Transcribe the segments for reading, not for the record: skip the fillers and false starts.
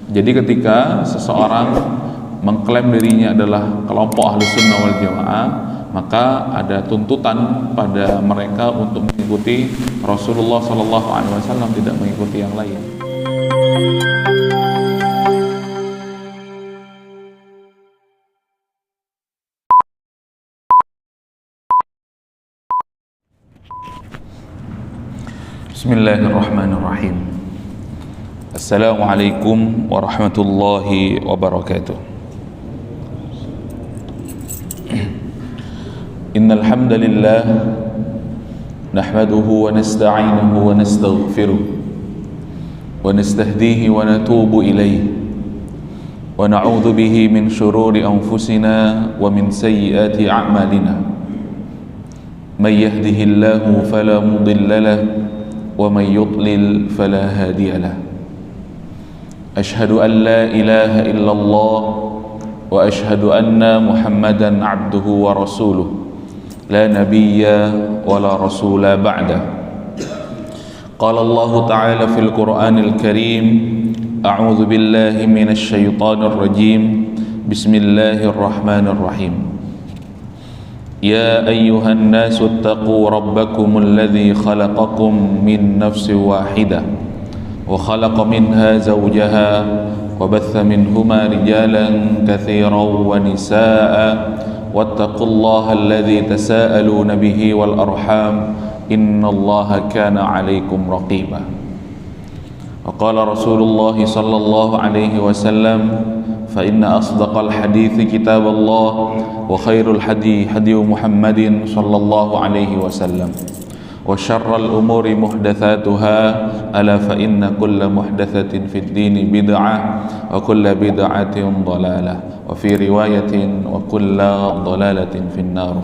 Jadi ketika seseorang mengklaim dirinya adalah kelompok Ahlus Sunnah wal Jamaah, maka ada tuntutan pada mereka untuk mengikuti Rasulullah Sallallahu Alaihi Wasallam, tidak mengikuti yang lain. Bismillahirrahmanirrahim. Assalamualaikum warahmatullahi wabarakatuh. Innal hamdalillah nahmaduhu wa nasta'inuhu wa nastaghfiruh wa nastahdihi wa natubu ilayhi wa na'udzu bihi min shururi anfusina wa min sayyiati a'malina. May yahdihillahu fala mudilla lahu wa may yudlil fala hadiya lahu. Ashhadu an la ilaha illallah wa ashhadu anna Muhammadan 'abduhu wa rasuluh. La nabiyya wa la rasula ba'da. Qala Allah ta'ala fil Qur'anil Karim, a'udzu billahi minasy syaithanir rajim. Bismillahirrahmanirrahim. Ya ayyuhan nasu ittaqu rabbakumul ladzi khalaqakum min nafsin wahidah wa khalaqa minha zawjaha wa batha minhuma rijalan katsiran wa nisaa'a wattaqullaha alladzi tasaaluna bihi wal arham innallaha kana 'alaikum raqiba. Wa qala Rasulullah sallallahu alaihi wasallam, fa inna asdaqal hadithi kitaballah wa khairul hadi hadi Muhammadin sallallahu alaihi wasallam wa syarrul umuri muhdatsatuha ala fa inna kulla muhdatsatin fid dini bid'ah wa kulla bid'atin dhalalah wa fi riwayatin wa kulla dhalalatin fin nar.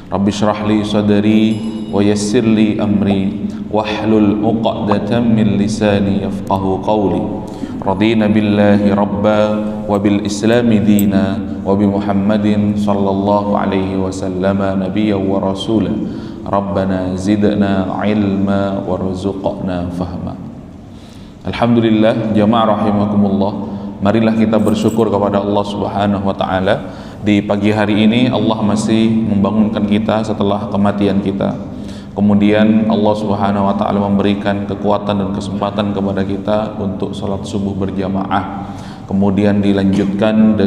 Rabbi shrah li sadri wa yassir li amri wahlul 'uqdatam min lisani yafqahu qawli. Radina billahi rabba wa bil islami dina wa bi Muhammadin sallallahu alaihi wasallam nabiyyan wa rasula. Rabbana zidna ilma warzuqna fahma. Alhamdulillah, jamaah rahimakumullah. Marilah kita bersyukur kepada Allah Subhanahu wa taala. Di pagi hari ini Allah masih membangunkan kita setelah kematian kita. Kemudian Allah Subhanahu wa taala memberikan kekuatan dan kesempatan kepada kita untuk salat subuh berjamaah. Kemudian dilanjutkan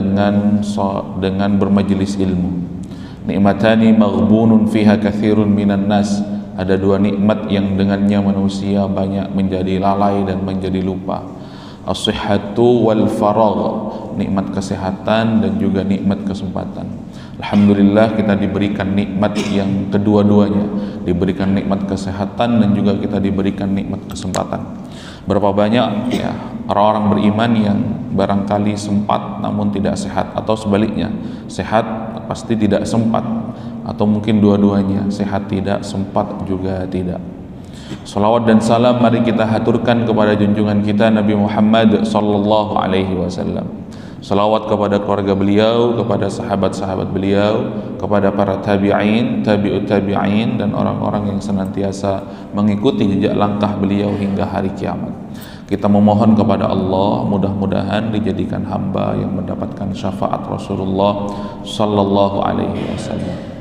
dengan bermajelis ilmu. Nikmatani maghbunun fiha katsirun minan nas. Ada dua nikmat yang dengannya manusia banyak menjadi lalai dan menjadi lupa. As-sihhatu wal faragh, nikmat kesehatan dan juga nikmat kesempatan. Alhamdulillah kita diberikan nikmat yang kedua-duanya, diberikan nikmat kesehatan dan juga kita diberikan nikmat kesempatan. Berapa banyak ya orang-orang beriman yang barangkali sempat namun tidak sehat, atau sebaliknya, sehat pasti tidak sempat, atau mungkin dua-duanya, sehat tidak, sempat juga tidak. Salawat dan salam mari kita haturkan kepada junjungan kita Nabi Muhammad sallallahu alaihi wasallam. Salawat kepada keluarga beliau, kepada sahabat-sahabat beliau, kepada para tabi'in, tabi'ut tabi'in, dan orang-orang yang senantiasa mengikuti jejak langkah beliau hingga hari kiamat. Kita memohon kepada Allah mudah-mudahan dijadikan hamba yang mendapatkan syafaat Rasulullah sallallahu alaihi wasallam.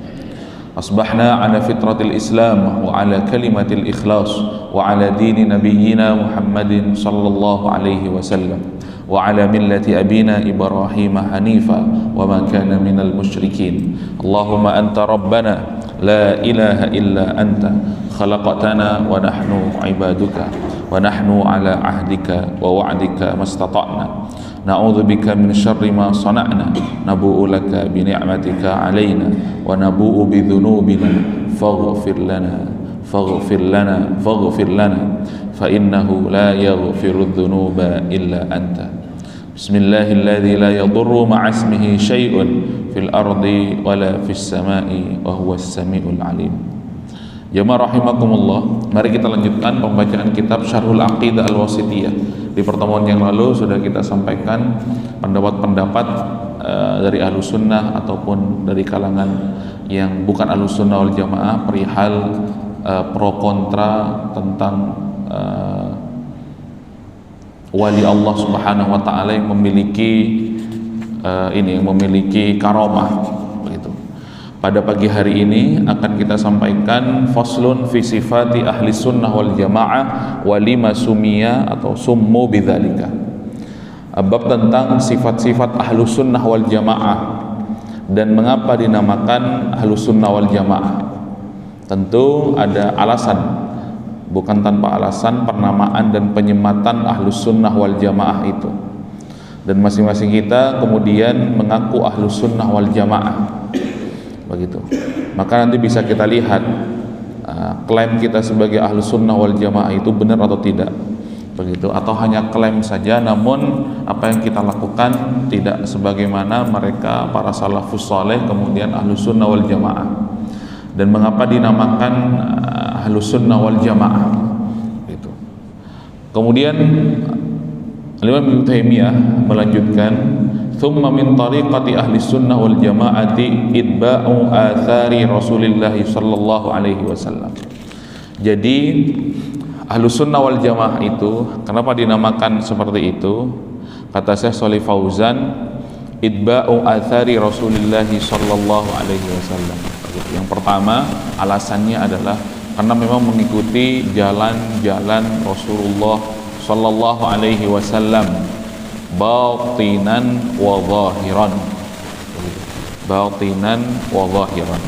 Asbahna ala fitratil Islam wa ala kalimatil ikhlas wa ala dini nabiyyina Muhammadin sallallahu alaihi wasallam wa ala millati abina Ibrahim hanifa wa ma kana minal musyrikin. Allahumma anta rabbana la ilaha illa anta khalaqtana wa nahnu ibaduka wa nahnu ala ahdika wa wa'dika mastata'na. Na'udzu bika min syarri ma sana'na nabu'u laka bi ni'matika 'alaina wa nabu'u bi dhunubina faghfir lana fa innahu la yaghfiru dhunuba illa anta. Bismillahilladzi la yadurru ma'a ismihi syai'un fil ardi wala fis sama'i wa huwas samiul 'alim. Jamaah rahimakumullah, mari kita lanjutkan pembacaan kitab Syarhul Aqidah Al-Wasithiyah. Di pertemuan yang lalu sudah kita sampaikan pendapat-pendapat dari Ahlus Sunnah ataupun dari kalangan yang bukan Ahlus Sunnah wal Jamaah perihal pro kontra tentang wali Allah Subhanahu wa taala yang memiliki yang memiliki karamah begitu. Pada pagi hari ini akan kita sampaikan faslun fi sifati ahli sunnah wal jamaah wa lima sumiya atau summu bidzalika. Bab tentang sifat-sifat ahlu sunnah wal jamaah dan mengapa dinamakan ahlu sunnah wal jamaah. Tentu ada alasan, bukan tanpa alasan penamaan dan penyematan ahlus sunnah wal jamaah itu, dan masing-masing kita kemudian mengaku ahlus sunnah wal jamaah begitu. Maka nanti bisa kita lihat klaim kita sebagai ahlus sunnah wal jamaah itu benar atau tidak begitu, atau hanya klaim saja namun apa yang kita lakukan tidak sebagaimana mereka para salafus saleh kemudian ahlus sunnah wal jamaah. Dan mengapa dinamakan ahlus sunnah wal jamaah itu. Kemudian Imam Ibnu Taimiyah melanjutkan, "Tsumma min tariqati ahli sunnah wal jamaati itba'u athari Rasulillah sallallahu alaihi wasallam." Jadi ahlus sunnah wal jamaah itu kenapa dinamakan seperti itu? Kata Syekh Shalih Fauzan, itba'u athari Rasulillah sallallahu alaihi wasallam. Yang pertama alasannya adalah karena memang mengikuti jalan-jalan Rasulullah sallallahu alaihi wasallam batinan wa zahiran. Batinan wa zahiran.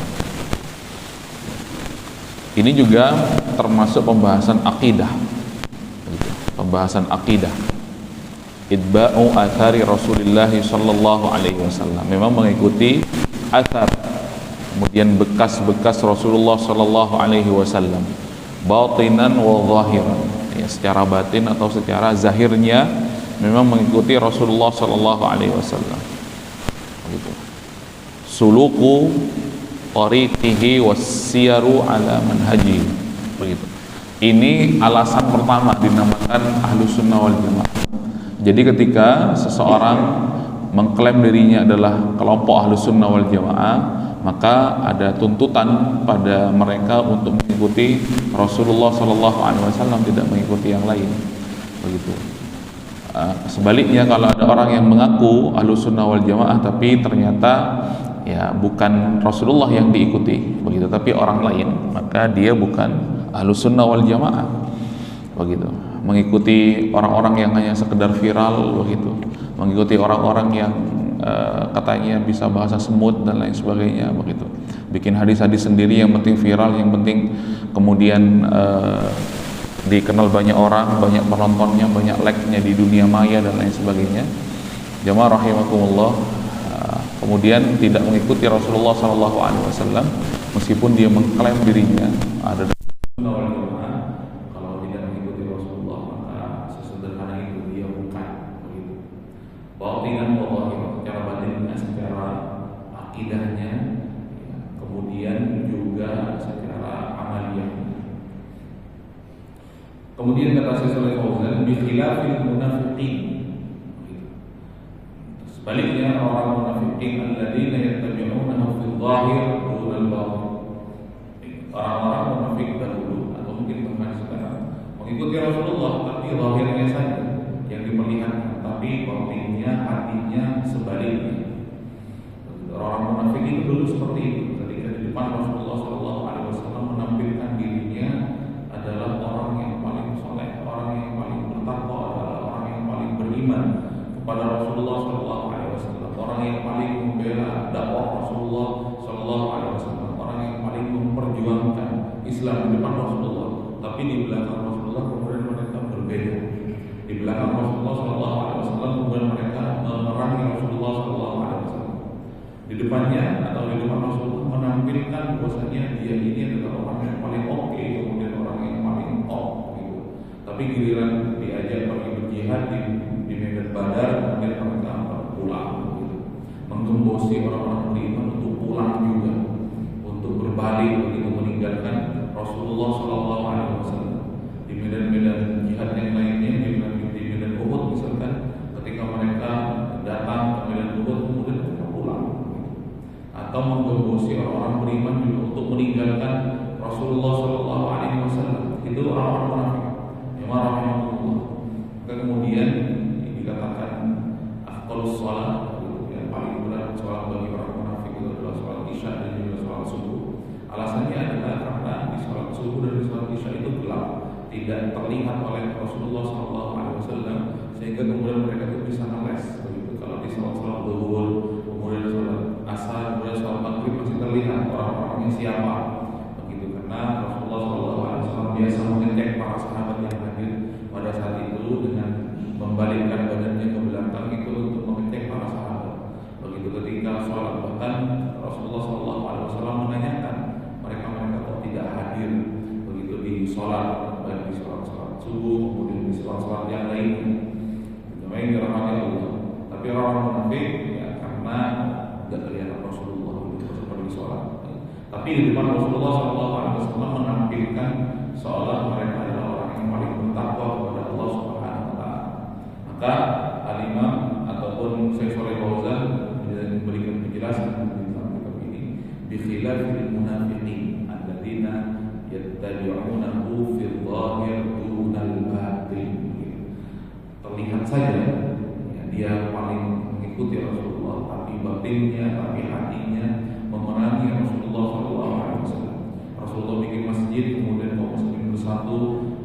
Ini juga termasuk pembahasan akidah. Pembahasan akidah. Itba'u athari Rasulullah sallallahu alaihi wasallam. Memang mengikuti athar, kemudian bekas-bekas Rasulullah sallallahu alaihi wasallam batinan wa zahiran, ya, secara batin atau secara zahirnya memang mengikuti Rasulullah sallallahu alaihi wasallam begitu. Suluku tariqihi wassiyaru ala manhaji begitu. Ini alasan pertama dinamakan ahlus sunnah wal jamaah. Jadi ketika seseorang mengklaim dirinya adalah kelompok ahlus sunnah wal jamaah, maka ada tuntutan pada mereka untuk mengikuti Rasulullah Sallallahu Alaihi Wasallam, tidak mengikuti yang lain begitu. Sebaliknya kalau ada orang yang mengaku ahlus sunnah wal jamaah tapi ternyata ya bukan Rasulullah yang diikuti begitu, tapi orang lain, maka dia bukan ahlus sunnah wal jamaah begitu. Mengikuti orang-orang yang hanya sekedar viral begitu, mengikuti orang-orang yang katanya bisa bahasa semut dan lain sebagainya begitu, bikin hadis-hadis sendiri yang penting viral, yang penting kemudian dikenal banyak orang, banyak penontonnya, banyak like-nya di dunia maya dan lain sebagainya. Jamaah rahimakumullah, kemudian tidak mengikuti Rasulullah sallallahu alaihi wasallam meskipun dia mengklaim dirinya ada akidahnya, kemudian juga secara amaliyah. Kemudian kata Syekh Shalih Fauzan, bi khilafil munafiqin. Sebaliknya orang munafiqin alladzina yattabi'unahu fil zahir dunal batin. Orang-orang munafik dahulu atau mungkin bahkan sekarang mengikuti Rasulullah tapi zahirnya saja yang diperlihatkan, tapi batinnya, hatinya sebaliknya. Orang munafik itu dulu seperti itu. Ketika di depan Rasulullah SAW menampilkan dirinya adalah orang yang paling soleh, orang yang paling bertakwa, adalah orang yang paling beriman kepada Rasulullah SAW, orang yang paling membela dakwah Rasulullah SAW, orang yang paling memperjuangkan Islam di depan Rasulullah. Tapi di belakang Rasulullah kemudian mereka berbeda. Di belakang Rasulullah SAW kemudian mereka memerangi Rasulullah SAW. Di depannya atau di depan Rasulullah menampilkan bahwasanya dia ini adalah orang yang paling oke, kemudian orang yang paling top gitu. Tapi giliran diajak pergi berjihad di medan Badar, kemudian mereka pulang gitu. Menggembosi orang-orang beriman untuk pulang juga, untuk berbalik begitu, meninggalkan Rasulullah SAW. Di medan-medan jihad yang lainnya, di medan Uhud misalkan, ketika mereka datang ke medan Uhud kemudian mereka pulang, atau menggembosi orang-orang beriman juga untuk meninggalkan Rasulullah SAW. Itu orang-orang munafik. Yang rahimahullah. kemudian dikatakan afdhalus shalah, yang paling berat sholat bagi orang munafik itu adalah sholat isya dan juga sholat subuh. Alasannya adalah karena di sholat subuh dan di sholat isya itu gelap, tidak terlihat oleh Rasulullah SAW, sehingga kemudian mereka itu bisa ngeles begitu. Kalau di sholat zuhur, kemudian sholat asar, kemudian sholat maghrib masih terlihat orang-orangnya siapa begitu, karena Rasulullah SAW biasa mengecek para sahabat yang hadir pada saat itu dengan membalikkan badannya ke belakang itu untuk mengecek para sahabat begitu. Ketika sholat bahkan Rasulullah SAW menanyakan mereka kok tidak hadir begitu di sholat, baik di sholat subuh kemudian di sholat yang lainnya. Namanya dirahmati Allah. Tapi orang munafik ya karena tidak terlihat Rasulullah seperti sholat. Tapi di depan Rasulullah SAW menampilkan seolah mereka adalah orang yang paling bertakwa kepada Allah Subhanahu Wa Taala. Maka Al-Imam ataupun Syekh Shalih Fauzan memberikan penjelasan tentang kitab ini, bi khilafil munafiqin alladzina yattabi'unahu fil zahir dunal batin. Terlihat saja ya, dia paling mengikuti Rasulullah, tapi batinnya, tapi hatinya memerangi Rasulullah SAW. Rasulullah bikin masjid, kemudian kaum muslimin bersatu,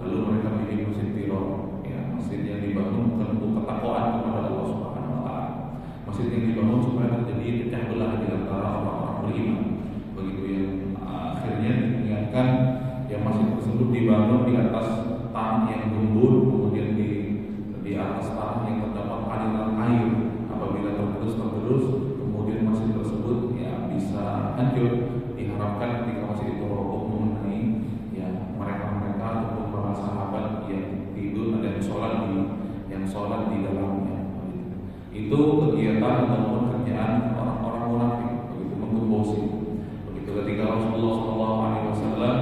lalu mereka bikin masjid tiror, ya, masjid yang dibangun bukan untuk ketakwaan kepada Allah Subhanahu Wa Taala. Masjid yang dibangun supaya terjadi pecah belah di antara orang-orang beriman. Begitu yang akhirnya diingatkan yang masjid tersebut dibangun di atas tanah yang gembur, kemudian di atas tanah yang terdapat aliran air. Apabila tergerus, kemudian masjid tersebut ya bisa hancur. Diharapkan ketika masjid itu roboh mengenai ya mereka ataupun para sahabat yang tidur dan yang sholat di dalamnya. Itu kegiatan ataupun kerjaan orang-orang munafik, begitu menggembosi. Begitu ketika Rasulullah SAW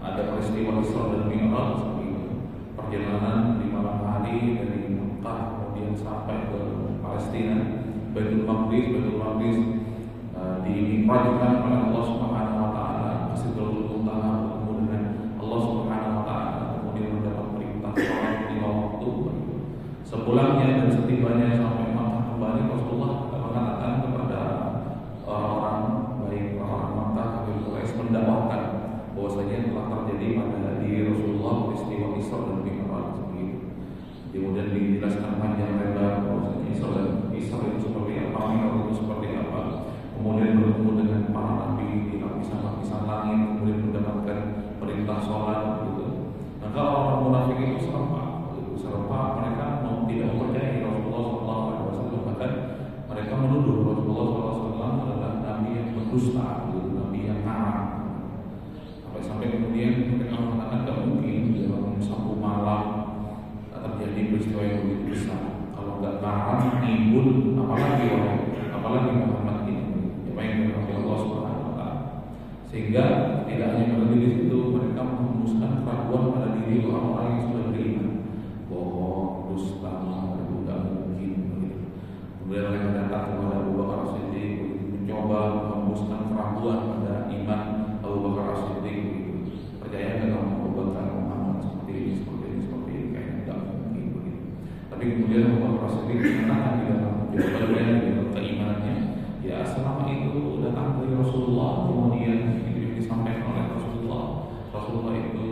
ada peristiwa Isra dan Mi'raj, perjalanan di malam hari dari Mekah kemudian sampai ke Palestina, Baitul Maqdis dimimpikan oleh Allah Subhanahu Wa Taala, Masjidul Muntaha bertemu dengan Allah Subhanahu Wa Taala, kemudian mendapat perintah sholat 5 waktu. Sepulangnya dan setibanya sampai Makkah kembali, Rasulullah mengatakan kepada orang-orang baik orang Makkah kafir Quraisy mendakwahkan bahwasanya telah terjadi pada diri Rasulullah peristiwa Isra dan Mi'raj begitu. Kemudian dijelaskan panjang lebar bahwasanya Isra itu seperti apa, Mi'raj itu seperti apa. Kemudian bertemu dengan para nabi di lapisan-lapisan langit, kemudian mendapatkan perintah sholat gitu. Maka orang munafik itu serempak mereka tidak mempercayai Rasulullah SAW, bahkan mereka menuduh Rasulullah SAW adalah nabi yang berdusta, nabi yang ngarang. Sampai kemudian mereka mengatakan tidak mungkin dalam satu malam terjadi peristiwa yang begitu besar. Kalau nggak ngarang, nimbul, apalagi Muhammad ini. Yang dimaksud Allah Subhanahu Wa Taala. Sehingga tidak hanya berhenti di situ, mereka menghembuskan keraguan pada diri orang-orang yang sudah beriman. Bohong, dusta, itu tidak mungkin. Kemudian mereka datang kepada Abu Bakar As-Siddiq, mencoba menghembuskan keraguan pada iman Abu Bakar As-Siddiq. Percaya nggak kamu Abu Bakar Muhammad seperti ini, kayaknya tidak mungkin. Tapi kemudian Abu Bakar As-Siddiq mengatakan di dalam jawabannya, di dalam keimanannya, ya selama itu datang dari Rasulullah, kemudian itu disampaikan oleh Rasulullah itu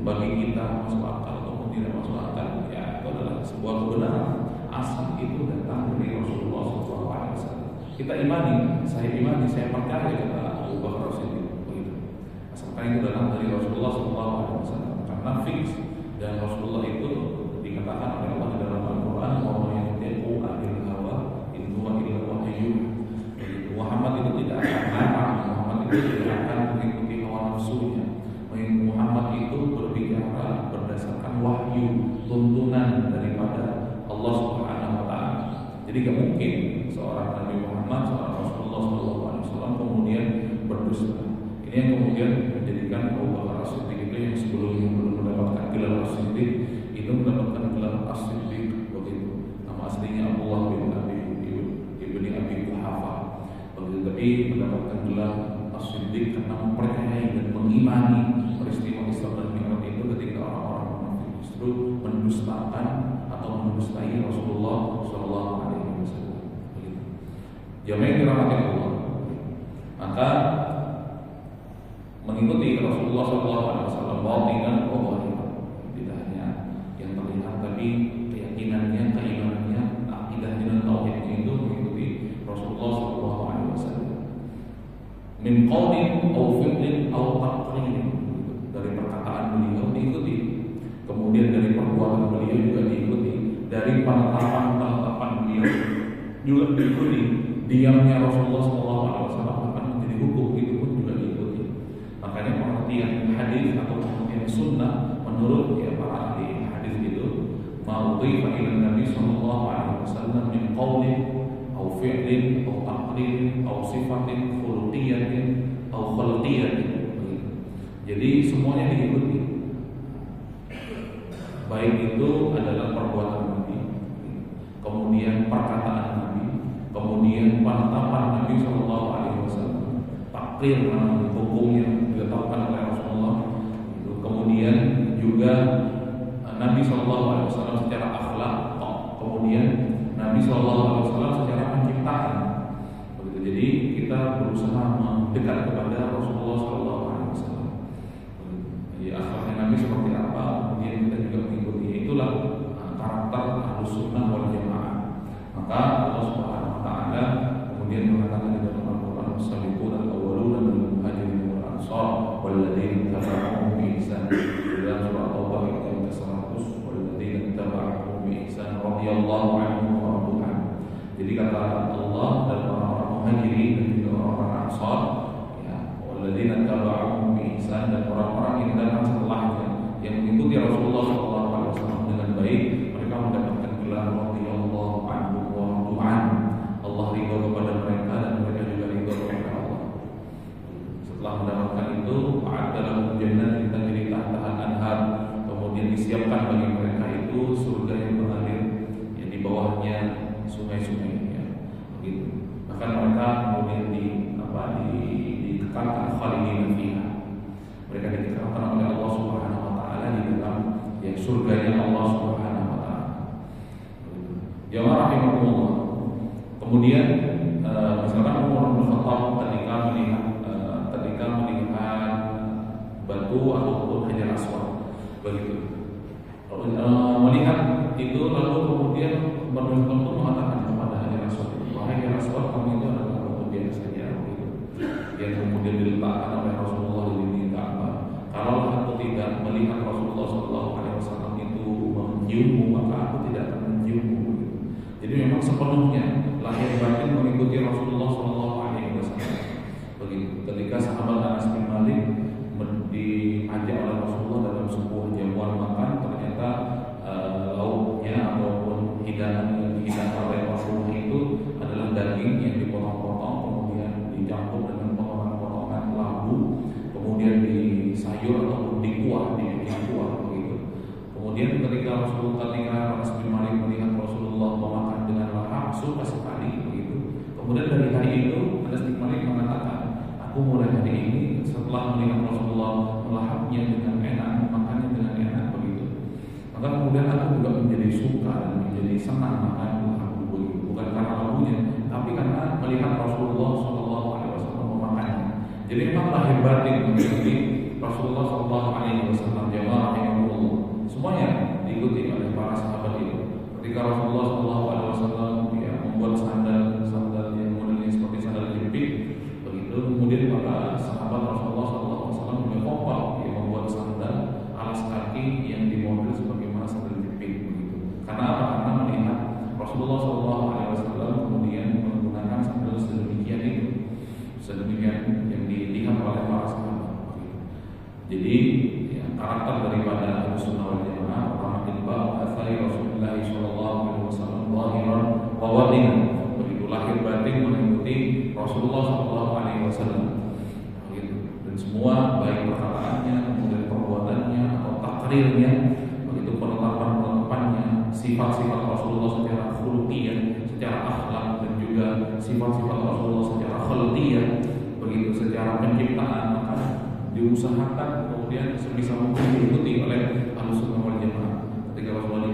bagi kita masuk akal ataupun tidak masuk akal, ya itu adalah sebuah kebenaran. Asal itu datang dari Rasulullah SAW. Kita imani, saya percaya kata Abu Bakar As-Siddiq begitu. Asalkan itu datang dari Rasulullah SAW, karena fix dan Rasulullah itu dikatakan oleh Allah dalam Al-Quran bahwa yang tipu adil hawa itu adalah wahyu. Muhammad itu tidak akan marah, Muhammad itu tidak akan mengikuti hawa nafsunya. Muhammad itu berbicara berdasarkan wahyu, tuntunan daripada Allah Subhanahu Wa Taala. Jadi tidak mungkin seorang Nabi Muhammad, seorang Rasulullah SAW kemudian berdusta. Ini yang kemudian menjadikan Abu Bakar As-Siddiq itu yang sebelumnya belum mendapatkan gelar As-Siddiq itu mendapatkan gelar As-Siddiq begitu. Nama aslinya Abdullah bin Abi Quhafa. Tapi mendapatkan gelar As-Siddiq karena mempercayai dan mengimani peristiwa Isra dan Mi'raj itu ketika orang-orang munafik justru mendustakan atau mendustai Rasulullah Shallallahu Alaihi Wasallam. Jamaah yang dirahmati Allah, maka mengikuti Rasulullah Shallallahu Alaihi Wasallam batinan wa zahiran, tidak hanya yang terlihat tapi keyakinannya, keimanannya, akidahnya dan tauhidnya itu mengikuti Rasulullah Shallallahu Alaihi Wasallam. Min qaulin aw fi'lin aw taqririn, dari perkataan beliau diikuti, kemudian dari perbuatan beliau juga diikuti, dari penetapan beliau juga diikuti, diamnya Rasulullah SAW akan menjadi hukum, itu pun juga diikuti. Makanya pengertian hadis atau pengertian sunnah menurut para ahli hadis itu ma'udhifa ila Nabi SAW min qaulin aw fi'lin aw taqririn aw sifatin khuluqiyatin aw khalqiyatin. Jadi semuanya diikuti, baik itu adalah perbuatan Nabi, kemudian perkataan Nabi, kemudian penetapan Nabi Shallallahu Alaihi Wasallam, takrir hukum yang ditetapkan oleh Rasulullah, kemudian juga Nabi Shallallahu Alaihi Wasallam secara akhlak, kemudian Nabi Shallallahu Alaihi Wasallam secara penciptaan. Begitu. Jadi kita berusaha mendekat kepada Rasulullah Shallallahu Alaihi Wasallam. Jadi akhlaknya Nabi seperti apa, kemudian kita juga mengikuti. Itulah karakter Ahlus Sunnah wal Jamaah. Maka Allah Subhanahu Wa Taala kemudian mengatakan di dalam Al-Quran, "As-sabiquna al-awwaluna minal muhajirin wal ansar walladzina tabauhum bi ihsan." Dalam surah Taubah ayat 100, walladzina tabauhum bi ihsan radhiyallahu anhum wa radu an. Jadi kata Allah dan orang-orang muhajirin dan juga orang-orang ansar, ya, walladzina tabauhum bi ihsan, dan orang-orang yang datang setelahnya yang mengikuti Rasulullah SAW dengan baik, mereka mendapatkan gelar radhiyallahu anhum wa radu an. Allah ridha kepada mereka dan mereka juga ridha kepada Allah. Setelah mendapatkan itu, a'adalahum jannatin tajri tahtaha al-anhar, kemudian disiapkan bagi mereka itu surga yang mengalir, yang di bawahnya sungai-sungai, ya, begitu. Bahkan mereka kemudian dikekalkan khalidina fiha. Mereka dikekalkan oleh Allah Subhanahu Wa Taala di dalam surganya Allah Subhanahu Wa Taala. Jamaah rahimakumullah. Kemudian misalkan Umar bin Khattab ketika melihat batu ataupun hajar aswad, begitu. Melihat itu lalu kemudian Umar bin Khattab mengatakan kepada hajar aswad, "Wahai hajar aswad, kamu itu adalah batu biasa saja," begitu. Yang kemudian diletakkan oleh Rasulullah di dinding Ka'bah. Kalau aku tidak melihat Rasulullah SAW itu menciummu, maka aku tidak akan menciummu. Jadi memang sepenuhnya lahir batin mengikuti Rasulullah SAW. Begitu. Ketika sahabat Anas bin Malik diajak oleh Rasulullah dalam sebuah jamuan makan, ternyata lauknya ataupun hidangan yang dihidangkan oleh Rasulullah itu adalah daging yang dipotong-potong, kemudian dicampur dengan potongan-potongan labu, kemudian sayur ataupun dikuah, dibikin kuah, begitu. Kemudian ketika Anas bin Malik melihat Rasulullah memakan dengan lahap, suka sekali, begitu. Kemudian dari hari itu Anas bin Malik mengatakan, aku mulai hari ini setelah melihat Rasulullah melahapnya dengan enak, makannya dengan enak, begitu, maka kemudian aku juga menjadi suka dan menjadi senang makan lahap, begitu. Bukan karena labunya, tapi karena melihat Rasulullah SAW memakannya. Jadi memang lahir batin mengikuti Rasulullah SAW. Jamaah rahimahullah, semuanya diikuti oleh para sahabat itu. Ketika Rasulullah SAW membuat sandal yang modelnya seperti sandal jepit, begitu. Kemudian para sahabat Rasulullah SAW juga kompak membuat sandal alas kaki yang dimodel sebagaimana sandal jepit, begitu. Karena apa? Karena melihat Rasulullah SAW kemudian menggunakan sandal sedemikian itu, sedemikian yang dilihat oleh para sahabat. Jadi karakter daripada Ahlus Sunnah wal Jamaah pertama itba' athari Rasulullah sallallahu alaihi wasallam zahiran wa batinan, begitu lahir batin mengikuti Rasulullah sallallahu alaihi wasallam, begitu. Dan semua baik perkataannya, kemudian perbuatannya atau takrirnya, begitu, penetapannya, sifat-sifat Rasulullah secara khuluqiyah, secara akhlak, dan juga sifat-sifat Rasulullah secara khalqiyah, begitu, secara penciptaan, maka diusahakan kemudian sebisa mungkin diikuti oleh Ahlus Sunnah wal Jamaah. Ketika Rasulullah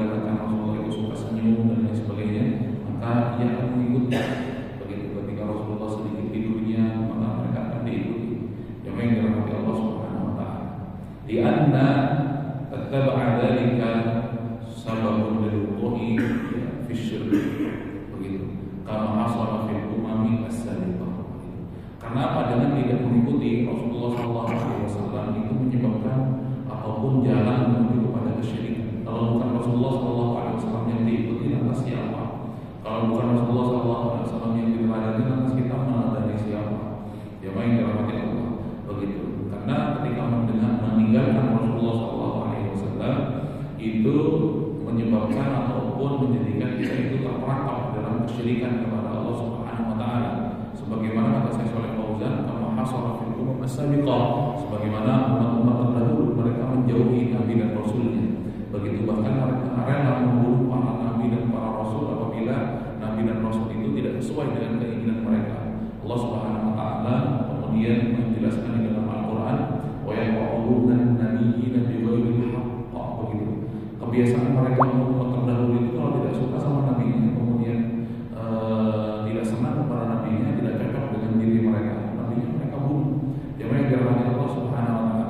Karena apa? Dengan tidak mengikuti Rasulullah SAW itu menyebabkan ataupun jalan menuju kepada kesyirikan. Kalau bukan Rasulullah SAW yang diikuti, lantas siapa? Kalau bukan Rasulullah SAW yang diteladani, lantas kita meneladani siapa? Ya baik, dirahmati Allah. Begitu. Karena ketika meninggalkan Rasulullah SAW itu menyebabkan ataupun menjadikan kita itu terperangkap dalam kesyirikan kepada Allah Subhanahu wa taala. Sebagaimana kata Syekh Shalih Fauzan, kama hasara fil umam as-sabiqah, sebagaimana umat-umat terdahulu mereka menjauhi nabi dan rasulnya. Begitu bahkan mereka rela membunuh para nabi dan para rasul apabila nabi dan rasul itu tidak sesuai dengan keinginan mereka. Allah Subhanahu wa taala kemudian menjelaskan di dalam Al-Qur'an, wa yaquluna nabiyina bighairi haqq, begitu. Kebiasaan mereka umat terdahulu itu kalau tidak suka sama nabinya, kemudian tidak senang kepada nabinya, tidak cocok dengan diri mereka, nabinya mereka bunuh. Yang dirahmati Allah Subhanahu wa taala.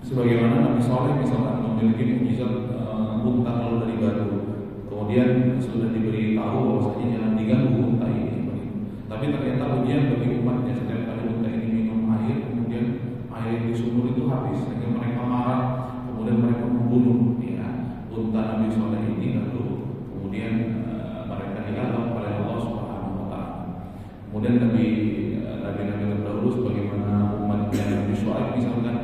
Sebagaimana Nabi Saleh misalkan memiliki mukjizat unta kalau dari batu, kemudian sudah diberi tahu bahwasanya jangan diganggu unta ini. Tapi ternyata ujian bagi umatnya, setiap kali unta ini minum air, kemudian air di sumur itu habis, sehingga mereka marah, kemudian mereka membunuh unta Nabi Saleh ini, lalu kemudian mereka diadab oleh Allah Subhanahu wa taala. Kemudian nabi-nabi terdahulu sebagaimana umatnya Nabi Syuaib misalkan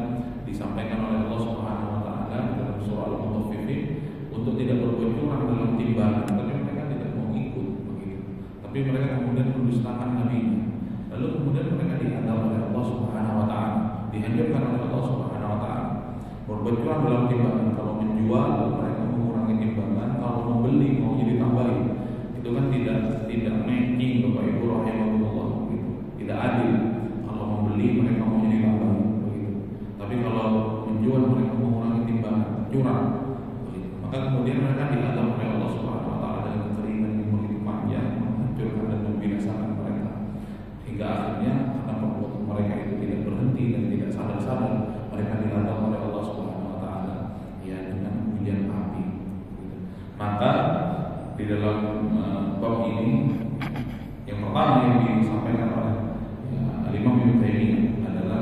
disampaikan oleh Allah Subhanahu wa taala dalam surah Al-Mutaffifin untuk tidak berbuat curang dalam timbangan, tapi mereka tidak mau ikut begitu. Tapi mereka kemudian mendustakan nabinya. Lalu kemudian mereka diadab oleh Allah Subhanahu wa taala, dihancurkan oleh Allah Subhanahu wa taala. Berbuat curang dalam timbangan, kalau menjual mereka mengurangi timbangan, kalau membeli mau ditambahin. Itu kan tidak matching Bapak Ibu rahimahullah gitu. Tidak adil. Kalau membeli mereka mau ditambahin begitu. Tapi kalau menjual mereka mengurangi timbangan, curang. Begitu. Maka kemudian mereka diadab oleh Allah Subhanahu wa taala dengan kekeringan yang begitu panjang, menghancurkan dan membinasakan mereka. Hingga akhirnya karena perbuatan mereka itu tidak berhenti dan tidak sadar-sadar, mereka diadab oleh Allah Subhanahu wa taala dengan hujan api. Maka di dalam bab ini yang pertama yang disampaikan oleh Imam Ibnu Taimiyah adalah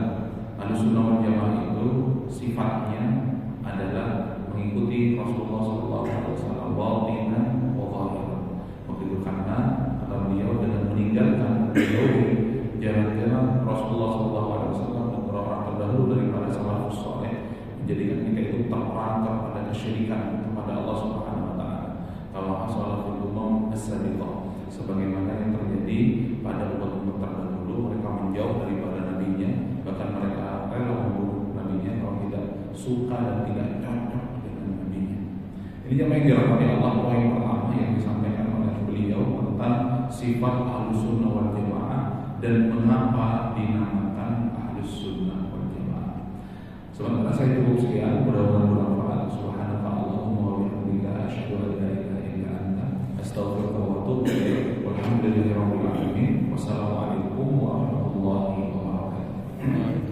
Ahlussunnah wal Jamaah itu sifatnya adalah mengikuti Rasulullah SAW batinan wa zahiran. Begitu karena kata beliau dengan meninggalkan jalan-jalan Rasulullah SAW dan orang terdahulu daripada salafus saleh, menjadikan kita itu terperangkap pada kesyirikan kepada Allah Subhanahu wa taala. Kama hasala fil umam as-sabiqah, sebagaimana yang terjadi pada umat-umat terdahulu, mereka menjauh daripada nabinya, bahkan mereka rela membunuh nabinya kalau tidak suka dan tidak cocok dengan nabinya. Ini yang dirahmati Allah, poin pertama yang disampaikan oleh beliau tentang sifat Ahlussunnah wal Jamaah dan mengapa dinamakan Ahlussunnah wal Jamaah. Sementara saya cukup sekian, mudah-mudahan bermanfaat. Subhanallahumma wa bihamdika asyhadu an la ilaha illa anta astaghfiruka wa atubu ilaik. Walhamdulillahirabbil alamin. Wassalamualaikum warahmatullahi wabarakatuh.